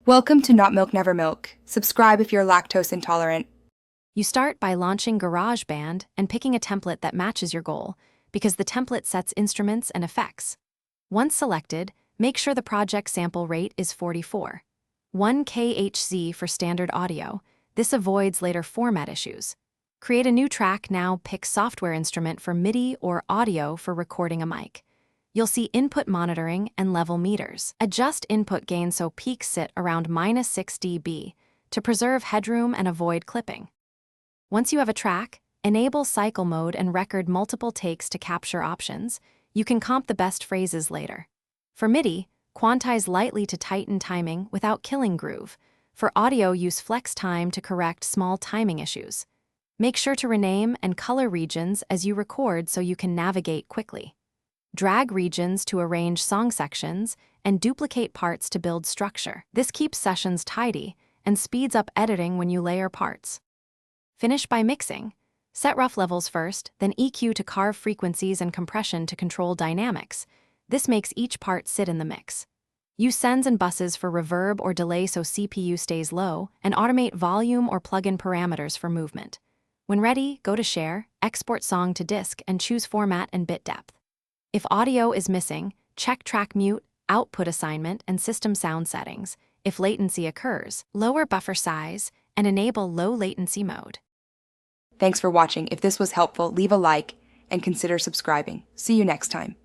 Welcome to Not Milk Never Milk. Subscribe if you're lactose intolerant. You start by launching GarageBand and picking a template that matches your goal, because the template sets instruments and effects. Once selected, make sure the project sample rate is 44. 1 kHz for standard audio. This avoids later format issues. Create a new track. Now pick software instrument for MIDI or audio for recording a mic. You'll see input monitoring and level meters. Adjust input gain so peaks sit around -6 dB to preserve headroom and avoid clipping. Once you have a track, enable cycle mode and record multiple takes to capture options. You can comp the best phrases later. For MIDI, quantize lightly to tighten timing without killing groove. For audio, use flex time to correct small timing issues. Make sure to rename and color regions as you record so you can navigate quickly. Drag regions to arrange song sections and duplicate parts to build structure. This keeps sessions tidy and speeds up editing when you layer parts. Finish by mixing. Set rough levels first, then EQ to carve frequencies and compression to control dynamics. This makes each part sit in the mix. Use sends and buses for reverb or delay so CPU stays low, and automate volume or plug-in parameters for movement. When ready, go to Share, export song to disk, and choose format and bit depth. If audio is missing, check track mute, output assignment, and system sound settings. If latency occurs, lower buffer size and enable low latency mode. Thanks for watching. If this was helpful, leave a like and consider subscribing. See you next time.